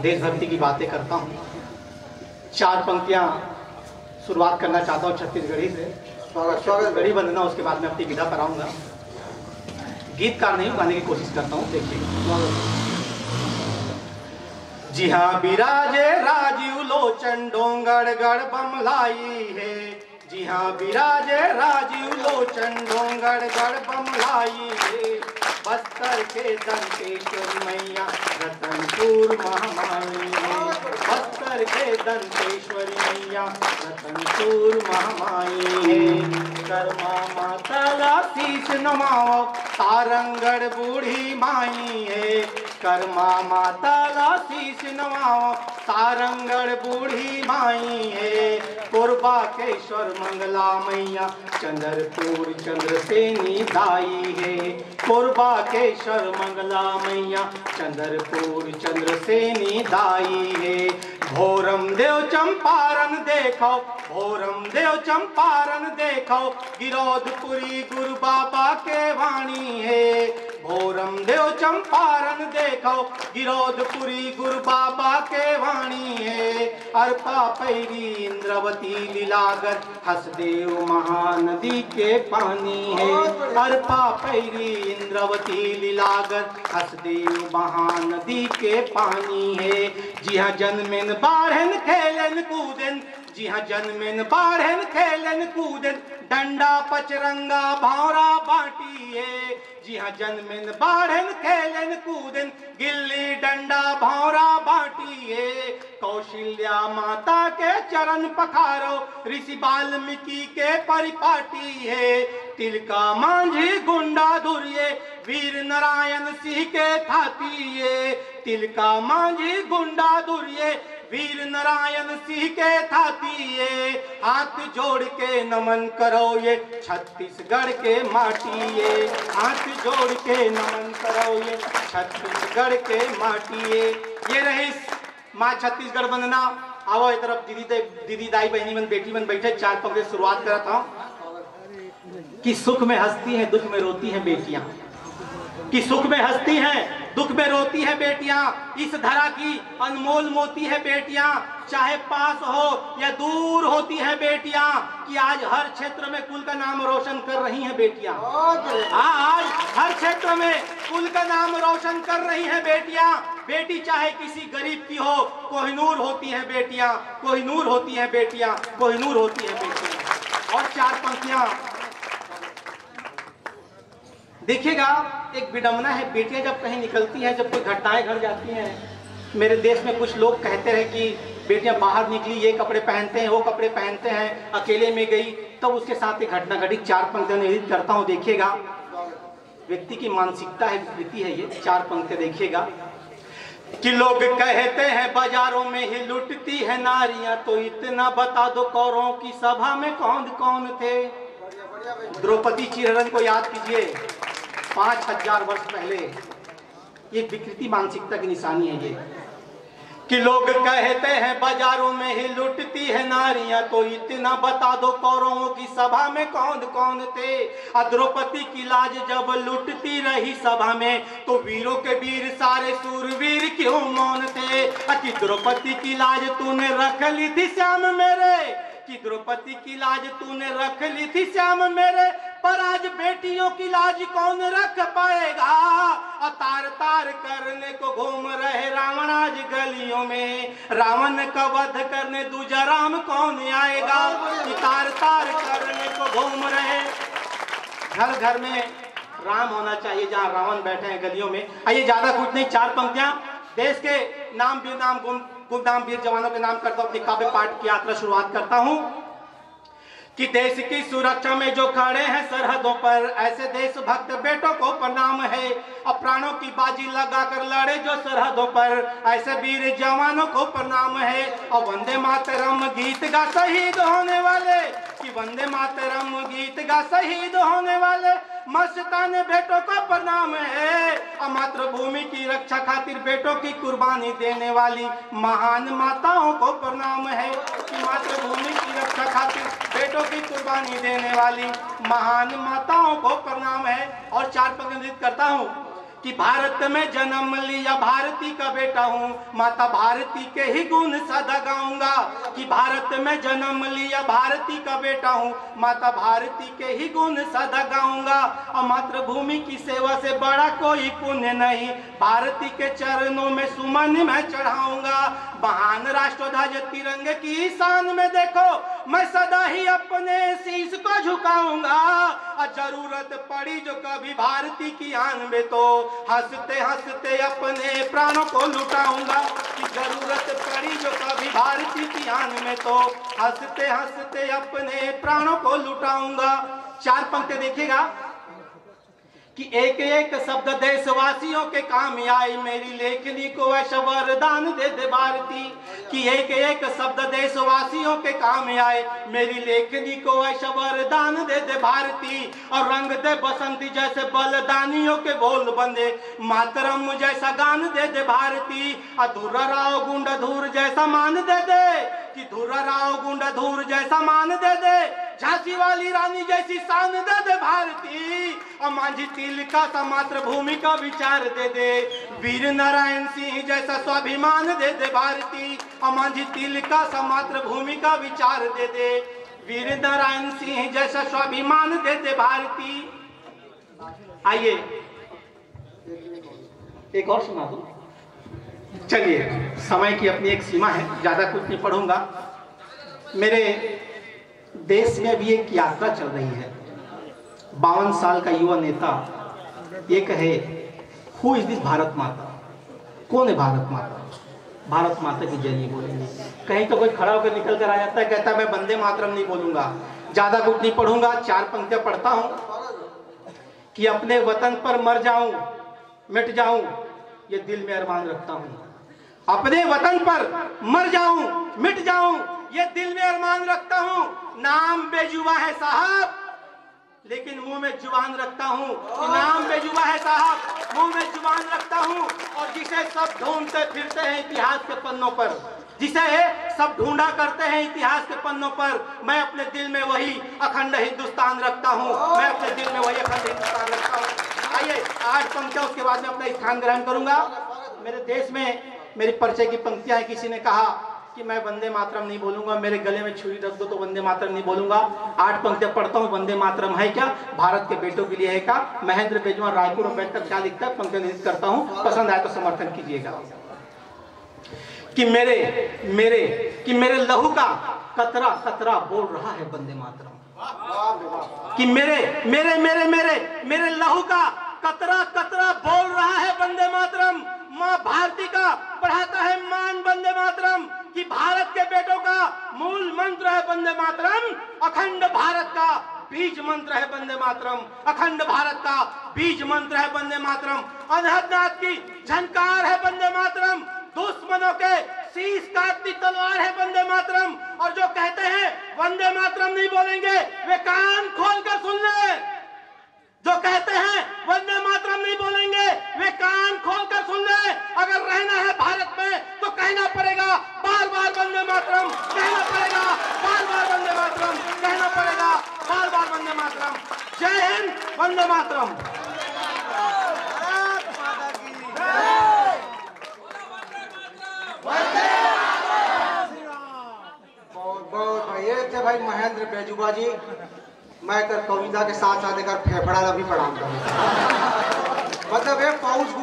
देशभक्ति की बातें करता हूँ। 4 पंक्तियाँ शुरुआत करना चाहता हूँ छत्तीसगढ़ी से। छत्तीसगढ़ी वंदना, उसके बाद मैं अपनी विदा कराऊंगा। गीतकार नहीं हूँ, गाने की कोशिश करता हूँ, देखिए। जी हाँ, बिराजे राजीव लोचन डोंगड़ गढ़ बमलाई है। जी हाँ, बिराजे राजीव लोचन डोंगड़ गढ़ बमलाई है। बस्तर के दंतेश्वरी मैया रतनपुर महामाई है। बस्तर के दंतेश्वरी मैया रतनपुर महामाई है। कर्मा माता शीश नमाओ तारंगढ़ बूढ़ी माई है। कर्मा माता शीश नमाओ तारंगढ़ बूढ़ी माई है। कोरबा केश्वर मंगला मैया चंद्रपुर चंद्रसेनी दाई है। कोरबा केश्वर मंगला मैया चंद्रपुर चंद्रसेनी दाई है। भोरम देव चंपारण देखो, भोरम देव चंपारण देखो, गिरौदपुरी गुरु बाबा के वाणी है। भोरम देव चंपारण देखो, गिरौदपुरी गुरु बाबा के वाणी है। अर्पा पैरी इंद्रवती लीलागर हसदेव महानदी के पानी है। अर्पा पैरी इंद्रवती लीलागर हसदेव महानदी के पानी है। जी हाँ, जन्मेन बाढ़न खेलन कूदन, जी हाँ, जन्मेन बाढ़न खेलन कूदन, डंडा पचरंगा भावरा बाटी है। जी हाँ, जन्मेन बाढ़न खेलन कूदन, गिल्ली डंडा भावरा बाटी है। कौशल्या माता के चरण पखारो, ऋषि वाल्मीकि के परिपाटी है। तिलका मांझी गुंडा धुरिये, वीर नारायण सिंह के थाती है। तिलका मांझी गुंडा धुरिये, वीर नारायण सिंह के थाती है। हाथ जोड़ के नमन करो ये छत्तीसगढ़ के माटी है। हाथ जोड़ के नमन करो ये छत्तीसगढ़ के माटी है। ये रही माँ छत्तीसगढ़ वंदना। आओ इस तरफ दीदी दाई बहनी मन बेटी मन बैठे। 4 पंक्ति शुरुआत करता हूँ कि सुख में हंसती हैं, दुख में रोती हैं बेटियां। कि सुख में हंसती हैं, दुख में रोती है बेटियां। इस धरा की अनमोल मोती है बेटियां। चाहे पास हो या दूर होती है बेटियां। कि आज हर क्षेत्र में कुल का नाम रोशन कर रही हैं बेटियां। आज हर क्षेत्र में कुल का नाम रोशन कर रही हैं बेटियां। बेटी चाहे किसी गरीब की हो, कोहिनूर होती है बेटियां। कोहिनूर होती है बेटियां, कोहिनूर होती है बेटियां। और 4 पंक्तियां देखिएगा। एक विडंबना है, बेटियां जब कहीं निकलती हैं, जब कोई घटनाएं घट जाती हैं। मेरे देश में कुछ लोग कहते हैं कि बेटियां बाहर निकली, ये कपड़े पहनते हैं, वो कपड़े पहनते हैं, अकेले में गई, तब तो उसके साथ एक घटना घटी। 4 पंक्तियां निर्मित करता हूं, देखिएगा। व्यक्ति की मानसिकता है, विकृति है ये। 4 पंक्तियां देखिएगा। कि लोग कहते हैं बाजारों में ही लुटती है नारियां, तो इतना बता दो कौरों की सभा में कौन कौन थे। द्रौपदी चिरहरण को याद कीजिए, 5000 वर्ष पहले। ये विकृति मानसिकता की निशानी है ये। कि लोग कहते हैं बाजारों में ही लुटती है नारियां, तो इतना बता दो कौरवों की सभा में कौन कौन थे। द्रौपदी की लाज जब लुटती रही सभा में, तो वीरों के वीर सारे सूरवीर क्यों मौन थे। कि द्रौपदी की लाज तूने रख ली थी श्याम मेरे, कि द्रौपदी की लाज तूने रख ली थी श्याम मेरे, पर आज बेटियों की लाज कौन रख पाएगा। तार तार करने को घूम रहे रावण आज गलियों में, रावण का वध करने दूजा राम कौन आएगा। कि तार तार करने को घूम रहे, घर घर में राम होना चाहिए जहाँ रावण बैठे हैं गलियों में। आइए, ज्यादा कुछ नहीं, 4 पंक्तियां देश के नाम वीर नाम गुमनाम वीर जवानों के नाम करता हूं। अपनी काव्य पाठ की यात्रा शुरुआत करता हूं। कि देश की सुरक्षा में जो खड़े हैं सरहदों पर, ऐसे देशभक्त बेटों को प्रणाम है। और प्राणों की बाजी लगाकर लड़े जो सरहदों पर, ऐसे वीर जवानों को प्रणाम है। और वंदे मातरम गीत गा शहीद होने वाले, कि वंदे मातरम गीत गा शहीद होने वाले मस्तान बेटों को प्रणाम है। और मातृभूमि की रक्षा खातिर बेटों की कुर्बानी देने वाली महान माताओं को प्रणाम है। कि मातृभूमि की रक्षा खातिर बेटों की कुर्बानी देने वाली महान माताओं को प्रणाम है। और 4 पंक्ति करता हूँ कि भारत में जन्म लिया भारती का बेटा हूँ, माता भारती के ही गुण सदा गाऊंगा। कि भारत में जन्म लिया भारती का बेटा हूँ, माता भारती के ही गुण सदा गाऊंगा। और मातृभूमि की सेवा से बड़ा कोई पुण्य नहीं, भारती के चरणों में सुमन मैं चढ़ाऊंगा। महान राष्ट्रध्वज तिरंगे की शान में देखो, मैं सदा ही अपने शीश को झुकाऊंगा। और जरूरत पड़ी जो कभी भारती की आन में, तो हंसते हंसते अपने प्राणों को लुटाऊंगा। कि जरूरत पड़ी जो कभी भारती की आन में, तो हंसते हंसते अपने प्राणों को लुटाऊंगा। 4 पंक्ति देखिएगा कि एक एक शब्द देशवासियों के काम आए, मेरी लेखनी को ऐसा वरदान दे दे भारती। कि एक एक शब्द देशवासियों के काम आए, मेरी लेखनी को ऐसा वरदान दे दे भारती। और रंग दे बसंती जैसे बलदानियों के बोल बंदे, मातरम जैसा गान दे दे भारती। अधूरा राव गुंडाधूर जैसा मान दे दे, कि धुरा राव गुंडाधूर जैसा मान दे दे। झांसी वाली रानी जैसी शान दे दे भारती। और मांझी तिलका सा मातृभूमि का विचार दे दे, वीर नारायण सिंह जैसा स्वाभिमान दे दे भारती। और मांझी तिलका सा मातृभूमि का विचार दे दे, वीर नारायण सिंह जैसा स्वाभिमान दे दे भारती। आइए एक और सुना दो। चलिए, समय की अपनी एक सीमा है, ज्यादा कुछ नहीं पढ़ूंगा। मेरे देश में भी एक यात्रा चल रही है। 52 साल का युवा नेता ये कहे, हु इज दिस भारत माता, कौन है भारत माता? भारत माता की जय नहीं बोलेंगे। कहीं तो कोई खड़ा होकर निकल कर आ जाता है, कहता है मैं वंदे मातरम नहीं बोलूंगा। ज्यादा कुछ नहीं पढ़ूंगा, 4 पंक्तियां पढ़ता हूं। कि अपने वतन पर मर जाऊं मिट जाऊं, ये दिल में अरमान रखता हूं। अपने वतन पर मर जाऊं मिट जाऊं, ये दिल में अरमान रखता हूं। नाम बेजुबा है साहब, लेकिन मुंह में जुबान रखता हूं। नाम बेजुबा है साहब, मुंह में जुबान रखता हूं। और जिसे सब ढूंढते फिरते हैं इतिहास के पन्नों पर, जिसे सब ढूंढा करते हैं इतिहास के पन्नों पर, मैं अपने दिल में वही अखंड हिंदुस्तान रखता हूं। मैं अपने दिल में वही अखंड हिंदुस्तान रखता हूं। आइए 8 पंक्तियां, उसके बाद में अपना स्थान ग्रहण करूंगा। मेरे देश में मेरी परिचय की पंक्तियां हैं। किसी ने कहा कि मैं वंदे मातरम नहीं बोलूंगा, मेरे गले में छुरी रख दो तो वंदे मातरम नहीं बोलूंगा। 8 पंक्तियां पढ़ता हूं। वंदे मातरम है क्या? भारत के बेटों के लिए है क्या? महेंद्र बेजवान रायपुर में बैठकर क्या लिखता है, पंक्तियां निश्चित करता हूं, पसंद आए तो समर्थन कीजिएगा। कि मेरे लहू का कतरा कतरा बोल रहा है वंदे मातरम। कि मेरे लहू का कतरा कतरा बोल रहा है वंदे मातरम। माँ भारती का बढ़ाता है मान वंदे मातरम। कि भारत के बेटों का मूल मंत्र है वंदे मातरम। अखंड भारत का बीज मंत्र है वंदे मातरम। अखंड भारत का बीज मंत्र है वंदे मातरम। अनहदनाथ की झनकार है वंदे मातरम। दुश्मनों के शीश काटती तलवार है वंदे मातरम। और जो कहते हैं वंदे मातरम नहीं बोलेंगे, वे कान खोल कर सुन ले। जो कहते हैं वंदे मातरम नहीं बोलेंगे, वे कान खोल कर सुन ले। अगर रहना है भारत में तो कहना पड़ेगा बार बार वंदे मातरम, कहना पड़ेगा बार बार वंदे मातरम, कहना पड़ेगा बार बार वंदे मातरम। जय हिंद, वंदे मातरम। बहुत भाई, ये थे भाई महेंद्र बेजुबा जी। मैं कर कविता के साथ साथ एक फेफड़ा भी पढ़ाता हूँ। मतलब ये पाउस